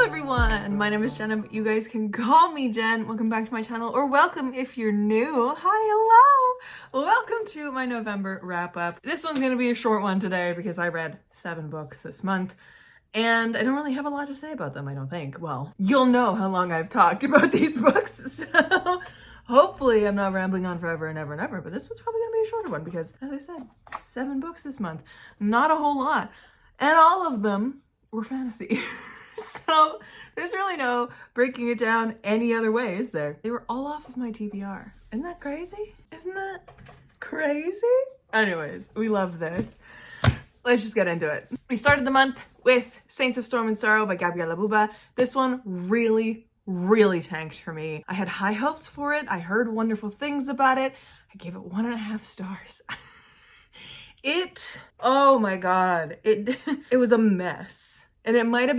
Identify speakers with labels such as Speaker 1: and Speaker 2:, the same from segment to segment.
Speaker 1: everyone, my name is Jenna, but you guys can call me Jen. Welcome back to my channel, or welcome if you're new. Hi, hello. Welcome to my November wrap up. This one's gonna be a short one today because I read 7 books this month and I don't really have a lot to say about them, I don't think. Well, you'll know how long I've talked about these books, so hopefully I'm not rambling on forever and ever and ever, but this was probably gonna be a shorter one because, as I said, 7 books this month, not a whole lot. And all of them were fantasy. So there's really no breaking it down any other way, is there? They were all off of my TBR. Isn't that crazy? Isn't that crazy? Anyways, we love this. Let's just get into it. We started the month with Saints of Storm and Sorrow by Gabriela Buba. This one really tanked for me. I had high hopes for it. I heard wonderful things about it. I gave it 1.5 stars. Oh my God, it was a mess. And it might have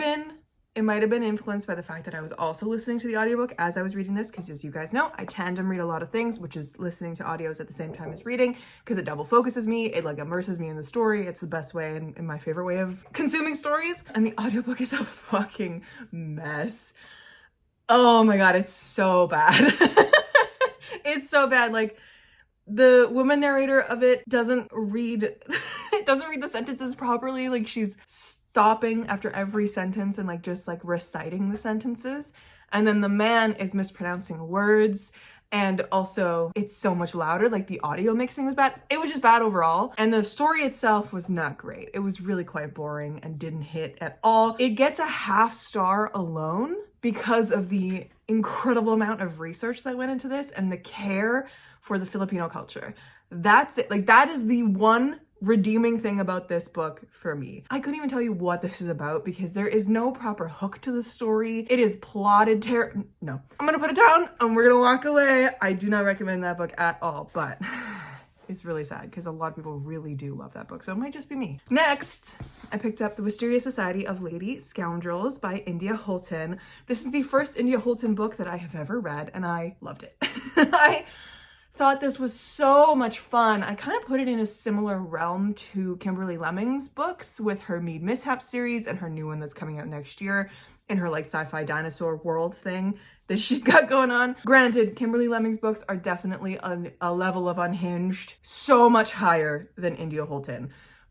Speaker 1: been influenced by the fact that I was also listening to the audiobook as I was reading this, because as you guys know, I tandem read a lot of things, which is listening to audios at the same time as reading, because it double focuses me, it like immerses me in the story. It's the best way and my favorite way of consuming stories. And the audiobook is a fucking mess. Oh my God, it's so bad. It's so bad. Like, the woman narrator of it doesn't read the sentences properly. Like, she's stopping after every sentence and like just like reciting the sentences. And then the man is mispronouncing words. And also it's so much louder. Like, the audio mixing was bad. It was just bad overall. And the story itself was not great. It was really quite boring and didn't hit at all. It gets a 0.5 star alone because of the incredible amount of research that went into this and the care for the Filipino culture. That's it. Like, that is the one redeeming thing about this book for me. I couldn't even tell you what this is about because there is no proper hook to the story. It is plotted no. I'm gonna put it down and we're gonna walk away. I do not recommend that book at all, but it's really sad because a lot of people really do love that book, so it might just be me. Next, I picked up The Wisteria Society of Lady Scoundrels by India Holton. This is the first India Holton book that I have ever read, and I loved it. I thought this was so much fun. I kind of put it in a similar realm to Kimberly Lemming's books with her Mead Mishap series and her new one that's coming out next year in her like sci-fi dinosaur world thing that she's got going on. Granted, Kimberly Lemming's books are definitely a level of unhinged so much higher than India Holton.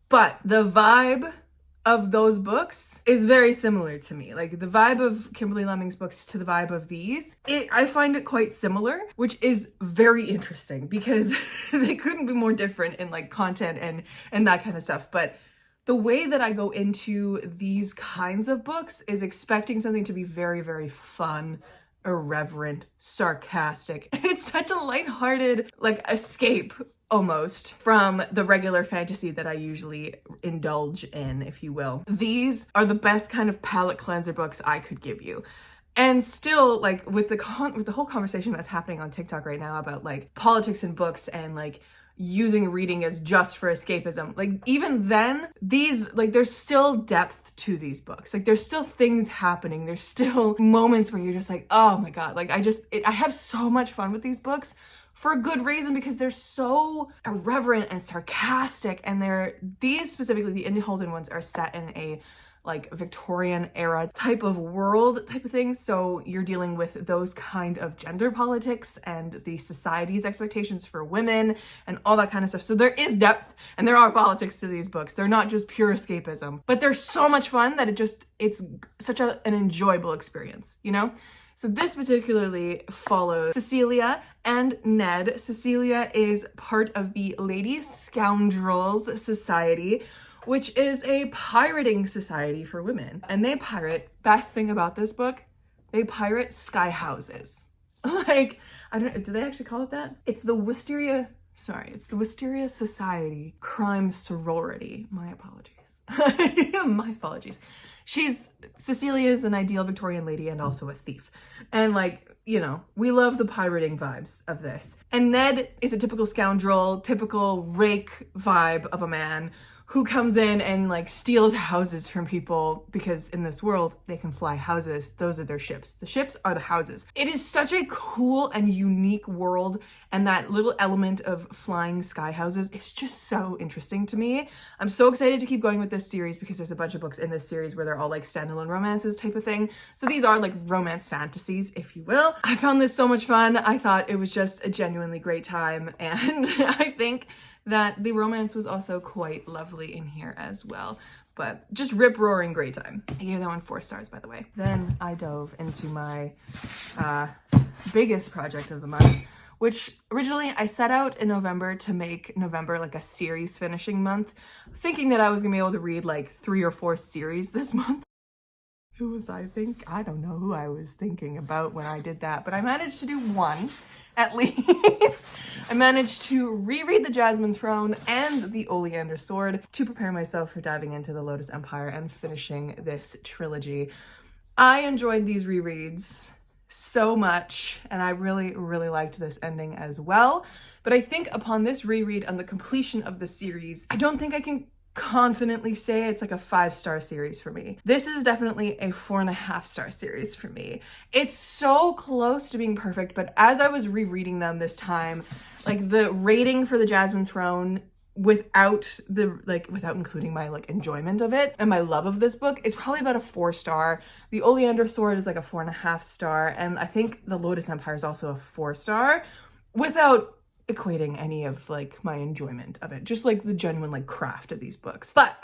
Speaker 1: But the vibe of those books is very similar to me. Like, the vibe of Kimberly Lemming's books to the vibe of these, I find it quite similar, which is very interesting because they couldn't be more different in like content and that kind of stuff. But the way that I go into these kinds of books is expecting something to be very fun, irreverent, sarcastic. It's such a lighthearted like escape almost from the regular fantasy that I usually indulge in, if you will. These are the best kind of palate cleanser books I could give you. And still, like, with the whole conversation that's happening on TikTok right now about like politics and books and like using reading as just for escapism, like, even then, these, like, there's still depth to these books. Like, there's still things happening. There's still moments where you're just like, oh my God, like, I have so much fun with these books for a good reason, because they're so irreverent and sarcastic, and these specifically, the India Holton ones, are set in a like Victorian era type of world type of thing. So you're dealing with those kind of gender politics and the society's expectations for women and all that kind of stuff. So there is depth and there are politics to these books. They're not just pure escapism, but they're so much fun that it's such an enjoyable experience, you know? So this particularly follows Cecilia and Ned. Cecilia is part of the Lady Scoundrels Society, which is a pirating society for women. And they pirate, best thing about this book, they pirate sky houses. Like, I don't know, do they actually call it that? It's the Wisteria Society Crime Sorority. My apologies. My apologies. Cecilia is an ideal Victorian lady and also a thief. And like, you know, we love the pirating vibes of this. And Ned is a typical scoundrel, typical rake vibe of a man who comes in and like steals houses from people, because in this world they can fly houses. Those are their ships. The ships are the houses. It is such a cool and unique world and that little element of flying sky houses is just so interesting to me. I'm so excited to keep going with this series because there's a bunch of books in this series where they're all like standalone romances type of thing. So these are like romance fantasies, if you will. I found this so much fun. I thought it was just a genuinely great time, and I think that the romance was also quite lovely in here as well. But just rip-roaring great time. I gave that one 4 stars, by the way. Then I dove into my biggest project of the month, which originally I set out in November to make November like a series finishing month, thinking that I was gonna be able to read like 3 or 4 series this month. Who was I think? I don't know who I was thinking about when I did that, but I managed to do 1 at least. I managed to reread The Jasmine Throne and The Oleander Sword to prepare myself for diving into The Lotus Empire and finishing this trilogy. I enjoyed these rereads so much, and I really, really liked this ending as well. But I think upon this reread and the completion of the series, I don't think I can confidently say it's like a 5-star series for me. This is definitely a 4.5-star series for me. It's so close to being perfect, but as I was rereading them this time, like the rating for The Jasmine Throne without including my like enjoyment of it and my love of this book is probably about a 4-star. The Oleander Sword is like a 4.5-star, and I think The Lotus Empire is also a 4-star without equating any of like my enjoyment of it, just like the genuine like craft of these books. But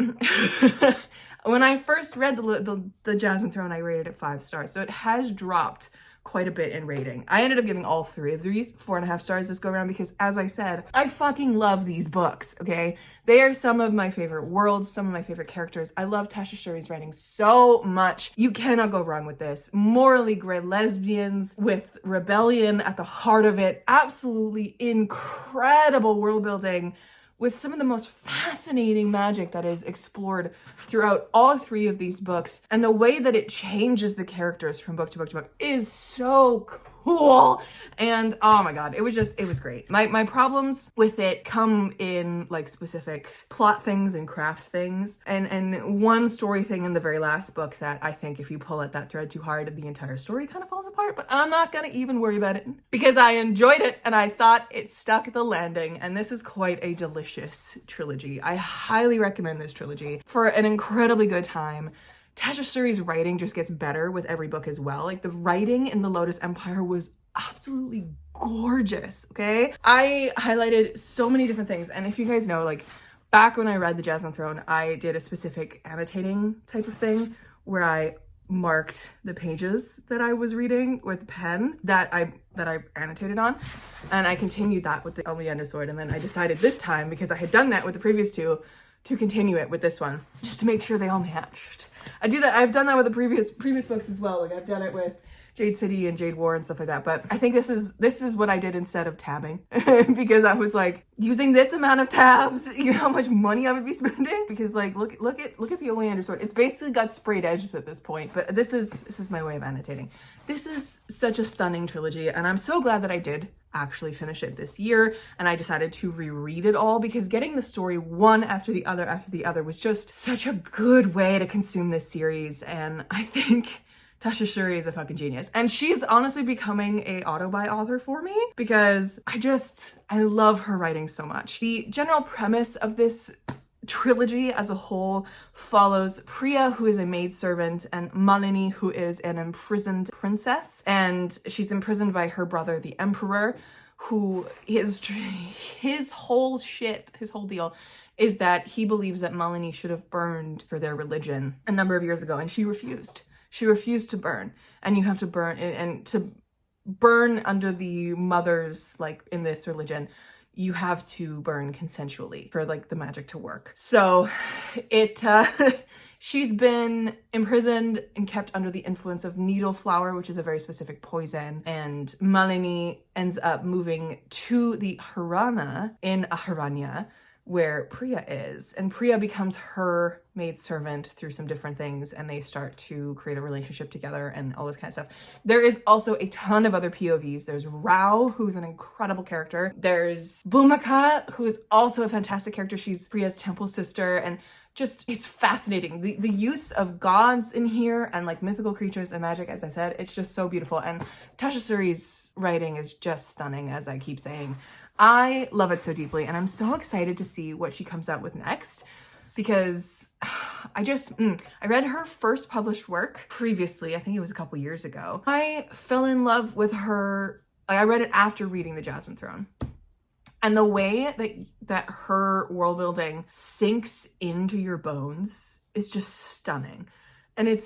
Speaker 1: when I first read the Jasmine Throne, I rated it 5 stars, so it has dropped quite a bit in rating. I ended up giving all 3 of these 4.5 stars this go around because, as I said, I fucking love these books, okay? They are some of my favorite worlds, some of my favorite characters. I love Tasha Shuri's writing so much. You cannot go wrong with this. Morally gray lesbians with rebellion at the heart of it. Absolutely incredible world building with some of the most fascinating magic that is explored throughout all 3 of these books. And the way that it changes the characters from book to book to book is so cool. And oh my god, it was great. My problems with it come in like specific plot things and craft things. And one story thing in the very last book that I think if you pull at that thread too hard, the entire story kind of falls apart. But I'm not gonna even worry about it because I enjoyed it and I thought it stuck the landing. And this is quite a delicious trilogy. I highly recommend this trilogy for an incredibly good time. Tasha Shuri's writing just gets better with every book as well. Like the writing in The Lotus Empire was absolutely gorgeous, okay? I highlighted so many different things, and if you guys know, like back when I read The Jasmine Throne, I did a specific annotating type of thing where I marked the pages that I was reading with pen that I annotated on, and I continued that with the Oleander Sword, and then I decided this time, because I had done that with the previous 2, to continue it with this one, just to make sure they all matched. I do that. I've done that with the previous books as well. Like I've done it with Jade City and Jade War and stuff like that. But I think this is what I did instead of tabbing because I was like, using this amount of tabs, you know how much money I would be spending? Because like look at the Oleander Sword. It's basically got sprayed edges at this point. But this is my way of annotating. This is such a stunning trilogy, and I'm so glad that I did actually finish it this year, and I decided to reread it all because getting the story one after the other was just such a good way to consume this series. And I think Tasha Shuri is a fucking genius, and she's honestly becoming a auto-buy author for me because I love her writing so much. The general premise of this trilogy as a whole follows Priya, who is a maidservant, and Malini, who is an imprisoned princess, and she's imprisoned by her brother, the Emperor, who his whole deal is that he believes that Malini should have burned for their religion a number of years ago, and she refused. She refused to burn, and you have to burn, and to burn under the mothers, like in this religion, you have to burn consensually for like the magic to work. So she's been imprisoned and kept under the influence of needle flower, which is a very specific poison. And Malini ends up moving to the Harana in Aharanya, where Priya is, and Priya becomes her maidservant through some different things, and they start to create a relationship together and all this kind of stuff. There is also a ton of other POVs. There's Rao, who's an incredible character. There's Bhumika, who is also a fantastic character. She's Priya's temple sister, and just, it's fascinating. The use of gods in here and like mythical creatures and magic, as I said, it's just so beautiful. And Tasha Suri's writing is just stunning, as I keep saying. I love it so deeply, and I'm so excited to see what she comes out with next, because I read her first published work previously. I think it was a couple years ago. I fell in love with her. Like, I read it after reading The Jasmine Throne. And the way that her world building sinks into your bones is just stunning. And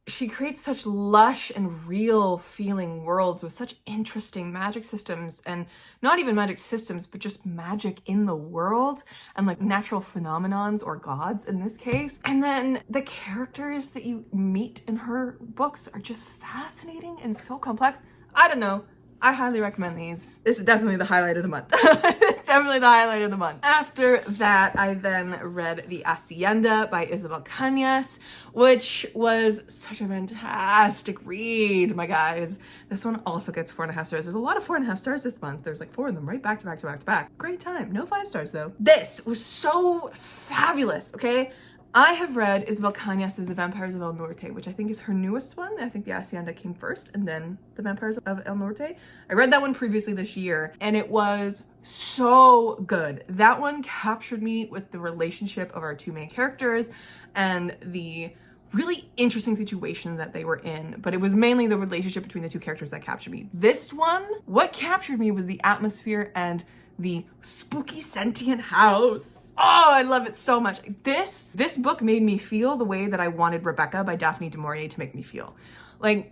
Speaker 1: she creates such lush and real feeling worlds with such interesting magic systems, and not even magic systems, but just magic in the world and like natural phenomenons or gods in this case. And then the characters that you meet in her books are just fascinating and so complex. I don't know. I highly recommend these. This is definitely the highlight of the month. It's definitely the highlight of the month. After that, I then read The Hacienda by Isabel Cañas, which was such a fantastic read, my guys. This one also gets 4.5 stars. There's a lot of 4.5 stars this month. There's like 4 of them right back to back to back to back. Great time. No 5 stars though. This was so fabulous, okay? I have read Isabel Cañas' The Vampires of El Norte, which I think is her newest one. I think The Hacienda came first and then The Vampires of El Norte. I read that one previously this year and it was so good. That one captured me with the relationship of our two main characters and the really interesting situation that they were in, but it was mainly the relationship between the two characters that captured me. This one, what captured me was the atmosphere and the spooky sentient house. Oh, I love it so much. This book made me feel the way that I wanted Rebecca by Daphne du Maurier to make me feel. Like,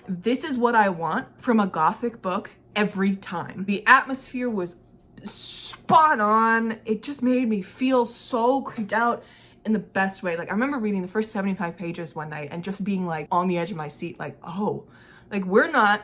Speaker 1: this is what I want from a gothic book every time. The atmosphere was spot on. It just made me feel so creeped out in the best way. Like, I remember reading the first 75 pages one night and just being like on the edge of my seat, like, oh, like we're not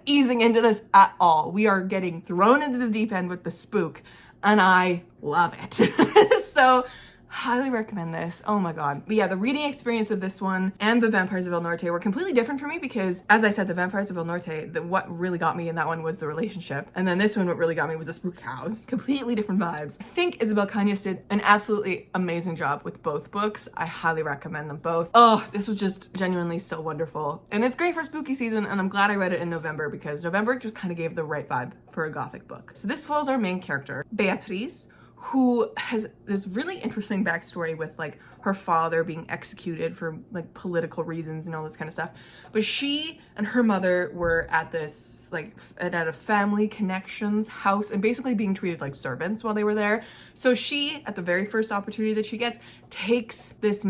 Speaker 1: easing into this at all. We are getting thrown into the deep end with the spook, and I love it. So highly recommend this. Oh my god. But yeah, the reading experience of this one and The Vampires of El Norte were completely different for me because, as I said, The Vampires of El Norte, what really got me in that one was the relationship. And then this one, what really got me was the spook house. Completely different vibes. I think Isabel Cañas did an absolutely amazing job with both books. I highly recommend them both. Oh, this was just genuinely so wonderful. And it's great for spooky season, and I'm glad I read it in November because November just kind of gave the right vibe for a gothic book. So this follows our main character, Beatriz, who has this really interesting backstory with like her father being executed for like political reasons and all this kind of stuff. But she and her mother were at this like at a family connections house and basically being treated like servants while they were there. So she, at the very first opportunity that she gets, takes this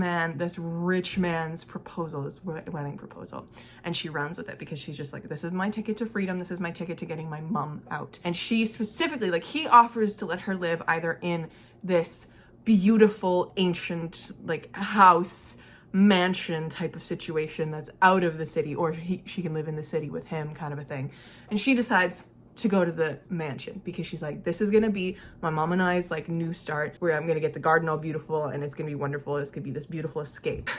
Speaker 1: rich man's proposal, this wedding proposal, and she runs with it because she's just like, this is my ticket to freedom. This is my ticket to getting my mom out. And she specifically, like, he offers to let her live either in this beautiful ancient like house mansion type of situation that's out of the city, or she can live in the city with him, kind of a thing. And she decides to go to the mansion because she's like, this is gonna be my mom and I's like new start where I'm gonna get the garden all beautiful and it's gonna be wonderful. It's gonna be this beautiful escape.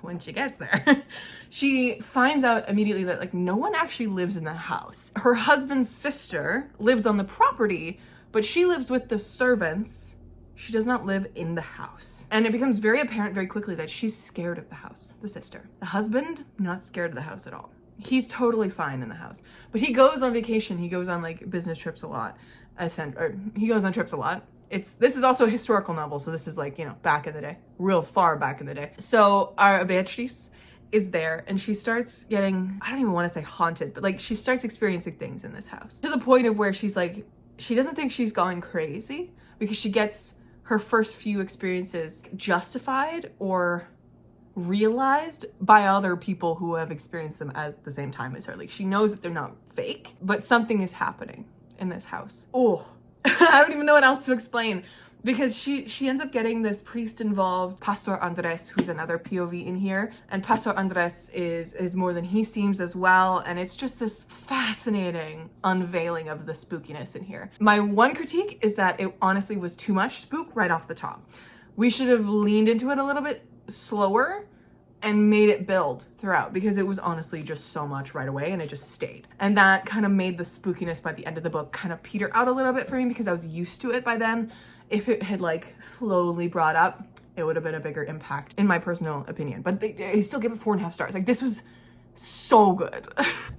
Speaker 1: When she gets there, she finds out immediately that like no one actually lives in the house. Her husband's sister lives on the property, but she lives with the servants. She does not live in the house. And it becomes very apparent very quickly that she's scared of the house, the sister. The husband, not scared of the house at all. He's totally fine in the house. But he goes on vacation. He goes on like business trips a lot. He goes on trips a lot. This is also a historical novel, so this is like, you know, back in the day, real far back in the day. So our Beatriz is there and she starts getting, I don't even want to say haunted, but like she starts experiencing things in this house to the point of where she's like, she doesn't think she's going crazy because she gets her first few experiences justified or realized by other people who have experienced them at the same time as her. Like, she knows that they're not fake, but something is happening in this house. Oh, I don't even know what else to explain because she ends up getting this priest involved, Pastor Andres, who's another POV in here. And Pastor Andres is more than he seems as well. And it's just this fascinating unveiling of the spookiness in here. My one critique is that it honestly was too much spook right off the top. We should have leaned into it a little bit slower and made it build throughout because it was honestly just so much right away and it just stayed. And that kind of made the spookiness by the end of the book kind of peter out a little bit for me because I was used to it by then. If it had like slowly brought up, it would have been a bigger impact in my personal opinion. But I still give it 4.5 stars. Like, this was so good.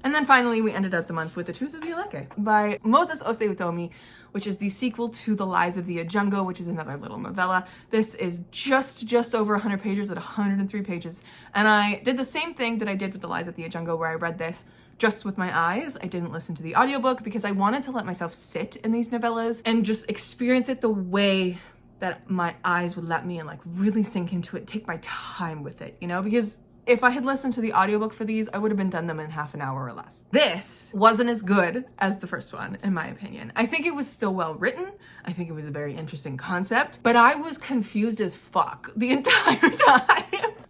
Speaker 1: And then finally, we ended up the month with The Truth of the Aleke by Moses Ose Utomi, which is the sequel to The Lies of the Ajungo, which is another little novella. This is just over 100 pages at 103 pages. And I did the same thing that I did with The Lies of the Ajungo, where I read this just with my eyes. I didn't listen to the audiobook because I wanted to let myself sit in these novellas and just experience it the way that my eyes would let me, and like really sink into it, take my time with it, you know, because if I had listened to the audiobook for these, I would have been done them in half an hour or less. This wasn't as good as the first one, in my opinion. I think it was still well written. I think it was a very interesting concept, but I was confused as fuck the entire time.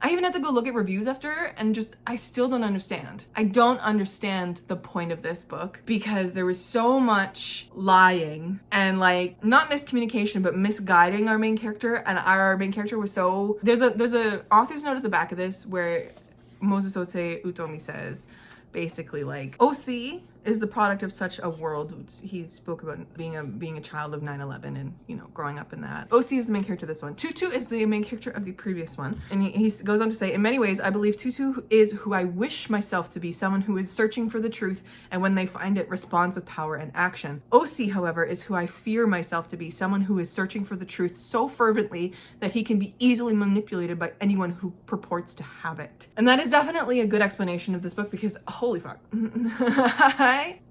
Speaker 1: I even had to go look at reviews after, and I still don't understand. I don't understand the point of this book because there was so much lying and like not miscommunication, but misguiding our main character. And our main character was so, there's a author's note at the back of this where Moses Ose Utomi says, basically like, OC is the product of such a world. He spoke about being a child of 9/11 and, you know, growing up in that. OC is the main character of this one. Tutu is the main character of the previous one. And he goes on to say, in many ways, I believe Tutu is who I wish myself to be, someone who is searching for the truth and when they find it, responds with power and action. OC, however, is who I fear myself to be, someone who is searching for the truth so fervently that he can be easily manipulated by anyone who purports to have it. And that is definitely a good explanation of this book because, holy fuck.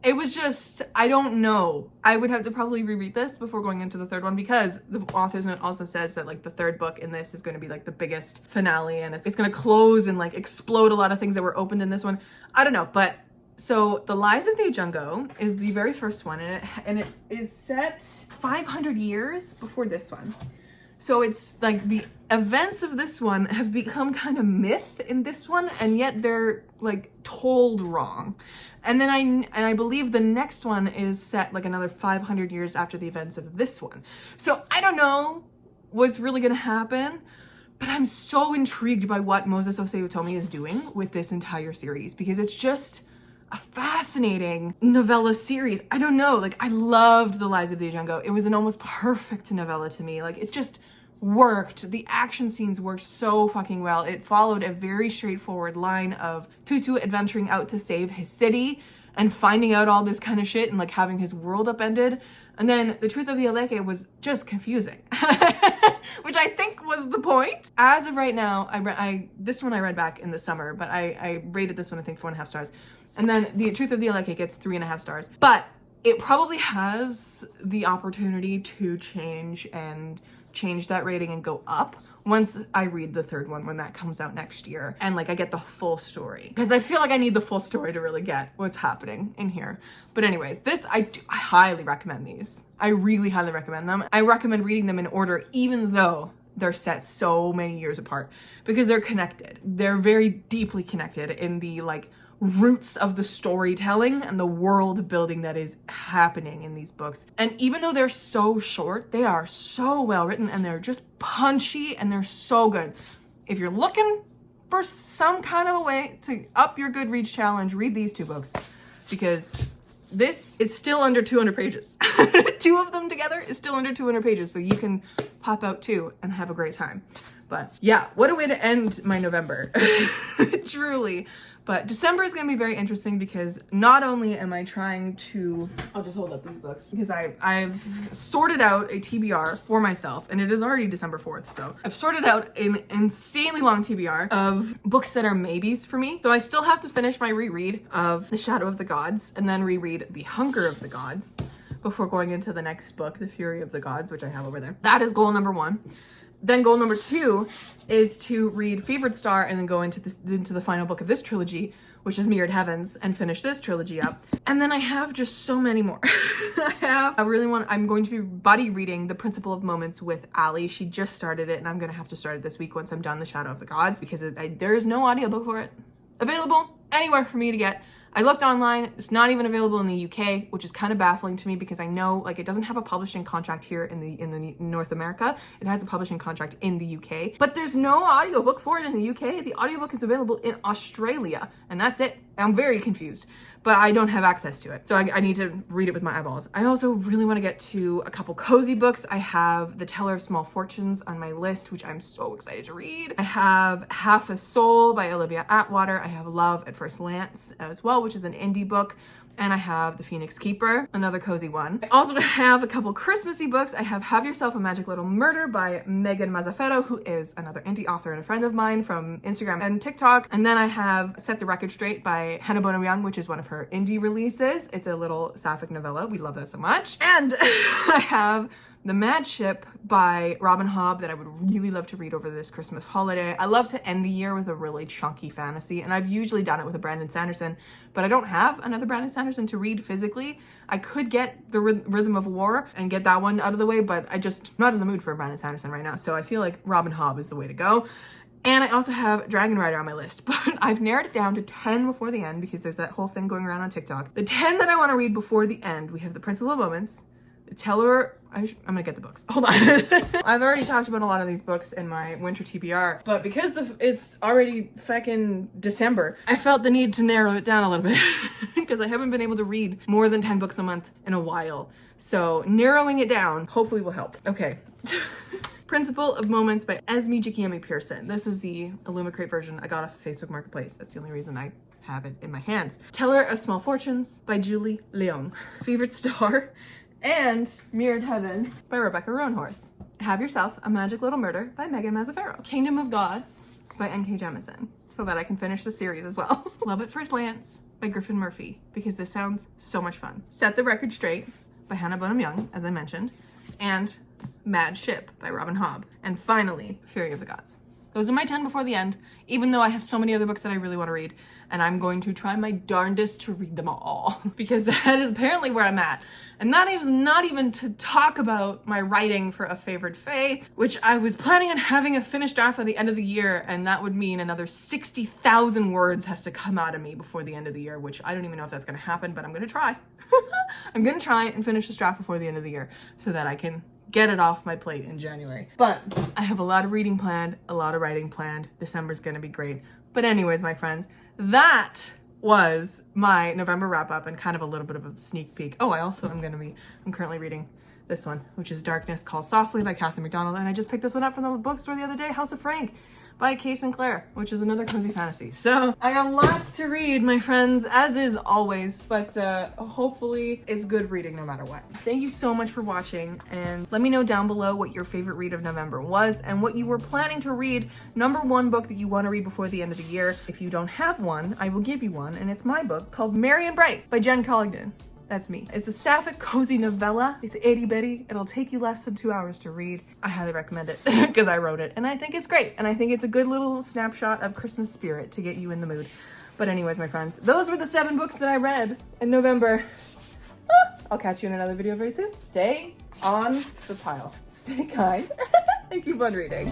Speaker 1: It was just, I don't know. I would have to probably reread this before going into the third one because the author's note also says that like the third book in this is going to be like the biggest finale and it's going to close and like explode a lot of things that were opened in this one. I don't know, but so The Lies of the Ajungo is the very first one and it is set 500 years before this one. So it's like the events of this one have become kind of myth in this one, and yet they're like told wrong. And then I believe the next one is set like another 500 years after the events of this one. So I don't know what's really gonna happen, but I'm so intrigued by what Moses Ose Utomi is doing with this entire series because it's just a fascinating novella series. I don't know, like I loved The Lies of the Ajungo. It was an almost perfect novella to me. Like it just worked. The action scenes worked so fucking well. It followed a very straightforward line of Tutu adventuring out to save his city and finding out all this kind of shit and like having his world upended. And then The Truth of the Aleke was just confusing, which I think was the point. As of right now, this one I read back in the summer, but I rated this one I think 4.5 stars. And then The Truth of the Aleke gets 3.5 stars. But it probably has the opportunity to change that rating and go up once I read the third one when that comes out next year and like I get the full story, because I feel like I need the full story to really get what's happening in here. But anyways, I highly recommend these. I really highly recommend them. I recommend reading them in order even though they're set so many years apart because they're connected. They're very deeply connected in the like roots of the storytelling and the world building that is happening in these books. And even though they're so short, they are so well written and they're just punchy and they're so good. If you're looking for some kind of a way to up your Goodreads challenge, read these two books because this is still under 200 pages. Two of them together is still under 200 pages, so you can pop out two and have a great time. But yeah, what a way to end my November. Truly. But December is going to be very interesting because not only am I trying to, I'll just hold up these books, because I've sorted out a TBR for myself, and it is already December 4th, so I've sorted out an insanely long TBR of books that are maybes for me. So I still have to finish my reread of The Shadow of the Gods, and then reread The Hunger of the Gods before going into the next book, The Fury of the Gods, which I have over there. That is goal number 1. Then goal number 2 is to read Fevered Star and then go into the final book of this trilogy, which is Mirrored Heavens, and finish this trilogy up. And then I have just so many more. I'm going to be buddy reading The Principle of Moments with Ali. She just started it and I'm going to have to start it this week once I'm done The Shadow of the Gods because there is no audiobook for it available anywhere for me to get. I looked online, it's not even available in the UK, which is kind of baffling to me because I know like it doesn't have a publishing contract here in the North America. It has a publishing contract in the UK, but there's no audiobook for it in the UK. The audiobook is available in Australia, and that's it. I'm very confused, but I don't have access to it. So I need to read it with my eyeballs. I also really want to get to a couple cozy books. I have The Teller of Small Fortunes on my list, which I'm so excited to read. I have Half a Soul by Olivia Atwater. I have Love at First Glance as well, which is an indie book. And I have The Phoenix Keeper, another cozy one. I also have a couple Christmassy books. I have Yourself a Magic Little Murder by Megan Mazzaferro, who is another indie author and a friend of mine from Instagram and TikTok. And then I have Set the Record Straight by Hannah Bonham Young, which is one of her indie releases. It's a little sapphic novella. We love that so much. And I have The Mad Ship by Robin Hobb that I would really love to read over this Christmas holiday. I love to end the year with a really chunky fantasy, and I've usually done it with a Brandon Sanderson, but I don't have another Brandon Sanderson to read physically. I could get The Rhythm of War and get that one out of the way, but I'm not in the mood for Brandon Sanderson right now, so I feel like Robin Hobb is the way to go. And I also have Dragon Rider on my list, but I've narrowed it down to 10 before the end because there's that whole thing going around on TikTok. The 10 that I want to read before the end, we have The Prince of Little Moments, The Teller. I'm gonna get the books. Hold on. I've already talked about a lot of these books in my winter TBR, but because it's already fucking December, I felt the need to narrow it down a little bit because I haven't been able to read more than 10 books a month in a while. So narrowing it down hopefully will help. Okay. Principle of Moments by Esme Jakiemi Pearson. This is the Illumicrate version I got off of Facebook Marketplace. That's the only reason I have it in my hands. Teller of Small Fortunes by Julie Leong. Favorite Star and Mirrored Heavens by Rebecca Roanhorse. Have Yourself a Magic Little Murder by Megan Mazzaferro. Kingdom of Gods by N.K. Jemisin, so that I can finish the series as well. Love at First Glance by Griffin Murphy, because this sounds so much fun. Set the Record Straight by Hannah Bonham Young, as I mentioned, and Mad Ship by Robin Hobb. And finally, Fury of the Gods. Those are my 10 before the end, even though I have so many other books that I really want to read, and I'm going to try my darndest to read them all, because that is apparently where I'm at. And that is not even to talk about my writing for A Favored Fae, which I was planning on having a finished draft by the end of the year, and that would mean another 60,000 words has to come out of me before the end of the year, which I don't even know if that's going to happen, but I'm going to try. I'm going to try and finish this draft before the end of the year so that I can get it off my plate in January. But I have a lot of reading planned, a lot of writing planned. December's gonna be great. But anyways, my friends, that was my November wrap up and kind of a little bit of a sneak peek. Oh, I'm currently reading this one, which is Darkness Calls Softly by Cassie McDonald. And I just picked this one up from the bookstore the other day, House of Frank by Kay Sinclair, which is another cozy fantasy. So I got lots to read, my friends, as is always, but hopefully it's good reading no matter what. Thank you so much for watching, and let me know down below what your favorite read of November was and what you were planning to read, #1 book that you want to read before the end of the year. If you don't have one, I will give you one, and it's my book called Merry and Bright by Jen Collington. That's me. It's a sapphic, cozy novella. It's itty bitty. It'll take you less than 2 hours to read. I highly recommend it because I wrote it and I think it's great. And I think it's a good little snapshot of Christmas spirit to get you in the mood. But anyways, my friends, those were the 7 books that I read in November. I'll catch you in another video very soon. Stay on the pile. Stay kind and keep on reading.